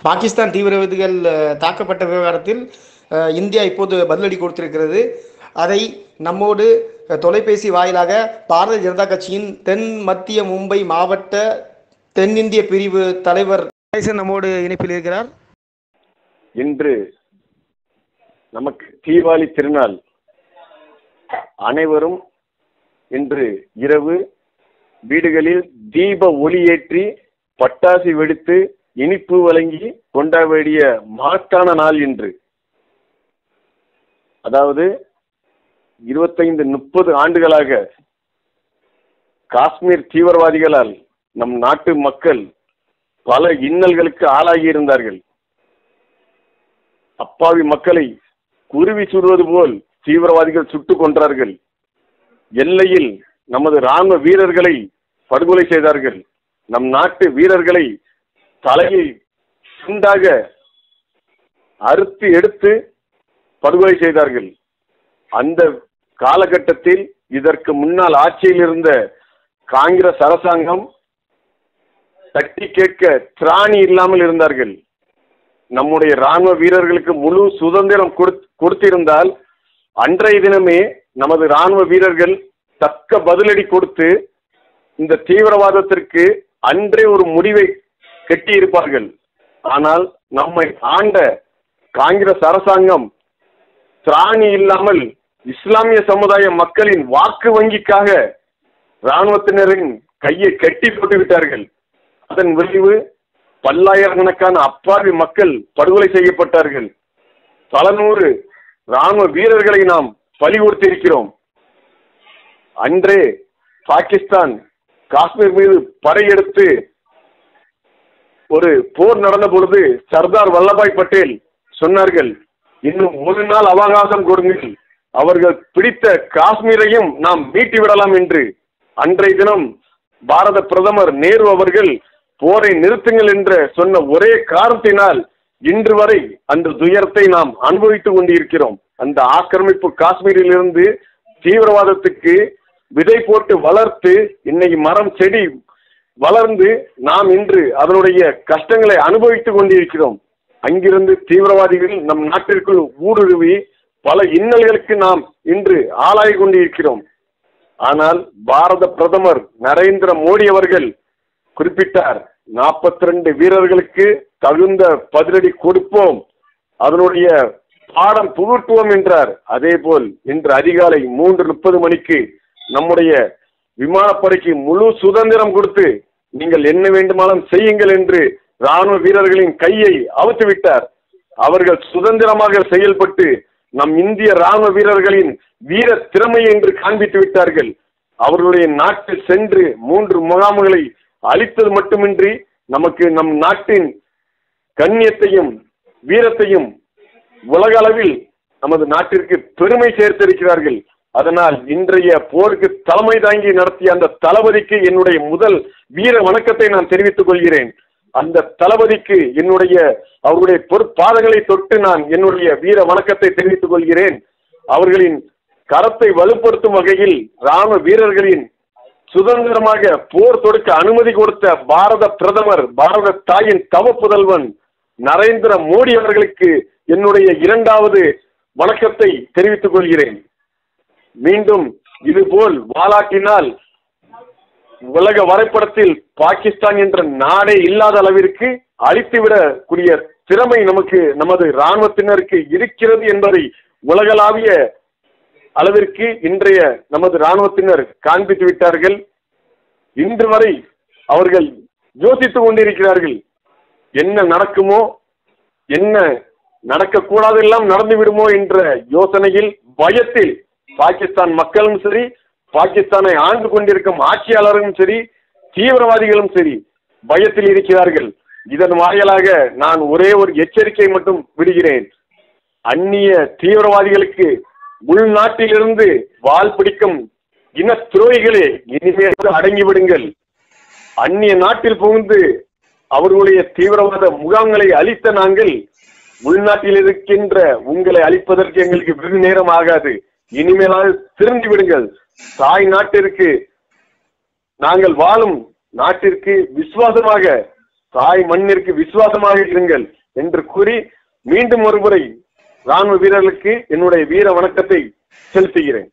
பாகிஸ்தான் தீவிரவாதிகள் தாக்கப்பட்ட விவகாரத்தில் இந்தியா இப்போது பதிலடி கொடுத்திருக்கிறது. அதை நம்மோடு தொலைபேசி வாயிலாக பாரதிய ஜனதா கட்சியின் தென் மத்திய மும்பை மாவட்ட தென்னிந்திய பிரிவு தலைவர் நம்மோடு இணைப்பில் இருக்கிறார். இன்று நமக்கு தீபாவளி திருநாள். அனைவரும் இன்று இரவு வீடுகளில் தீப ஒளியேற்றி பட்டாசு வெடித்து இனிப்பு வழங்கி கொண்டாட வேண்டிய மகத்தான நாள் இன்று. அதாவது 25-30 ஆண்டுகளாக காஷ்மீர் தீவிரவாதிகளால் நம் நாட்டு மக்கள் பல இன்னல்களுக்கு ஆளாகி இருந்தார்கள். அப்பாவி மக்களை குருவி சுடுவது போல் தீவிரவாதிகள் சுட்டுக் கொன்றார்கள். எல்லையில் நமது ராணுவ வீரர்களை படுகொலை செய்தார்கள். நம் நாட்டு வீரர்களை தலையை துண்டாக அறுத்து எடுத்து படுகொலை செய்தார்கள். அந்த காலகட்டத்தில் இதற்கு முன்னால் ஆட்சியில் இருந்த காங்கிரஸ் அரசாங்கம் தட்டி கேட்க திராணி இல்லாமல் இருந்தார்கள். நம்முடைய ராணுவ வீரர்களுக்கு முழு சுதந்திரம் கொடுத்திருந்தால் அன்றைய தினமே நமது ராணுவ வீரர்கள் தக்க பதிலடி கொடுத்து இந்த தீவிரவாதத்திற்கு அன்றே ஒரு முடிவை கட்டியிருப்பார்கள். ஆனால் நம்மை ஆண்ட காங்கிரஸ் அரசாங்கம் திராணி இல்லாமல் இஸ்லாமிய சமுதாய மக்களின் வாக்கு வங்கிக்காக இராணுவத்தினரின் கையை கட்டி போட்டு விட்டார்கள். அதன் விளைவு பல்லாயிரக்கணக்கான அப்பாவி மக்கள் படுகொலை செய்யப்பட்டார்கள். பல நூறு ராணுவ வீரர்களை நாம் பலி கொடுத்திருக்கிறோம். அன்றே பாகிஸ்தான் காஷ்மீர் மீது படையெடுத்து ஒரு போர் நடந்த பொழுது சர்தார் வல்லபாய் பட்டேல் சொன்னார்கள், இன்னும் ஒரு நாள் அவகாசம் கொடுங்கள், அவர்கள் பிடித்த காஷ்மீரையும் நாம் மீட்டி விடலாம் என்று. அன்றைய தினம் பாரத பிரதமர் நேரு அவர்கள் போரை நிறுத்துங்கள் என்று சொன்ன ஒரே காரணத்தினால் இன்று வரை அந்த துயரத்தை நாம் அனுபவித்துக் கொண்டிருக்கிறோம். அந்த ஆக்கிரமிப்பு காஷ்மீரில் இருந்து தீவிரவாதத்துக்கு விதை போட்டு வளர்த்து இன்னைக்கு மரம் செடி வளர்ந்து நாம் இன்று அதனுடைய கஷ்டங்களை அனுபவித்துக் கொண்டிருக்கிறோம். அங்கிருந்து தீவிரவாதிகள் நம் நாட்டிற்குள் ஊடுருவி பல இன்னல்களுக்கு நாம் இன்று ஆளாகி கொண்டிருக்கிறோம். ஆனால் பாரத பிரதமர் நரேந்திர மோடி அவர்கள் குறிப்பிட்டார், 42 வீரர்களுக்கு தகுந்த பதிலடி கொடுப்போம், அதனுடைய பாடம் புகட்டுவோம் என்றார். அதே போல் இன்று அதிகாலை 3:30 மணிக்கு நம்முடைய விமானப்படைக்கு முழு சுதந்திரம் கொடுத்து நீங்கள் என்ன வேண்டுமானாலும் செய்யுங்கள் என்று ராணுவ வீரர்களின் கையை அவுத்து விட்டார். அவர்கள் சுதந்திரமாக செயல்பட்டு நம் இந்திய ராணுவ வீரர்களின் வீர திறமை என்று காண்பித்து விட்டார்கள். அவர்களுடைய நாட்டில் சென்று 3 முகாம்களை அளித்தது மட்டுமின்றி நமக்கு நம் நாட்டின் கண்ணியத்தையும் வீரத்தையும் உலக அளவில் நமது நாட்டிற்கு பெருமை சேர்த்திருக்கிறார்கள். அதனால் இன்றைய போருக்கு தலைமை தாங்கி நடத்திய அந்த தளபதிக்கு என்னுடைய முதல் வீர வணக்கத்தை நான் தெரிவித்துக் கொள்கிறேன். அந்த தளபதிக்கு அவர்களுடைய பொற்பாதங்களை தொட்டு நான் என்னுடைய வீர வணக்கத்தை தெரிவித்துக் கொள்கிறேன். அவர்களின் கரத்தை வலுப்படுத்தும் வகையில் ராணுவ வீரர்களின் சுதந்திரமாக போர் தொடுக்க அனுமதி கொடுத்த பாரத பிரதமர், பாரத தாயின் தவ புதல்வன் நரேந்திர மோடி அவர்களுக்கு என்னுடைய 2வது வணக்கத்தை தெரிவித்துக் கொள்கிறேன். மீண்டும் இதுபோல் வாலாட்டினால் உலக வரைபடத்தில் பாகிஸ்தான் என்ற நாடே இல்லாத அளவிற்கு அழித்துவிடக்கூடிய திறமை நமது இராணுவத்தினருக்கு இருக்கிறது என்பதை உலகளாவிய அளவிற்கு இன்றைய நமது இராணுவத்தினர் காண்பித்து விட்டார்கள். இன்று வரை அவர்கள் யோசித்துக் கொண்டிருக்கிறார்கள், என்ன நடக்குமோ, என்ன நடக்கக்கூடாதெல்லாம் நடந்து விடுமோ என்ற யோசனையில், பயத்தில் பாகிஸ்தான் மக்களும் சரி, பாகிஸ்தானை ஆண்டு கொண்டிருக்கும் ஆட்சியாளர்களும் சரி, தீவிரவாதிகளும் சரி பயத்தில் இருக்கிறார்கள். இதன் வாயிலாக நான் ஒரே ஒரு எச்சரிக்கை மட்டும் விடுகிறேன். அந்நிய தீவிரவாதிகளுக்கு உள்நாட்டிலிருந்து வால் பிடிக்கும் இன துரோகிகளே, இனிமேல் அடங்கிவிடுங்கள். அந்நிய நாட்டில் புகுந்து அவர்களுடைய தீவிரவாத முகாம்களை அழித்த நாங்கள் உள்நாட்டில் இருக்கின்ற உங்களை அழிப்பதற்கு எங்களுக்கு வெகு நேரம் ஆகாது. இனிமேலாவது திரும்பி விடுங்கள். தாய் நாட்டிற்கு, நாங்கள் வாழும் நாட்டிற்கு விசுவாசமாக தாய் மண்ணிற்கு விசுவாசமாக இருங்கள் என்று கூறி மீண்டும் ஒருமுறை ராணுவ வீரர்களுக்கு என்னுடைய வீர வணக்கத்தை செலுத்துகிறேன்.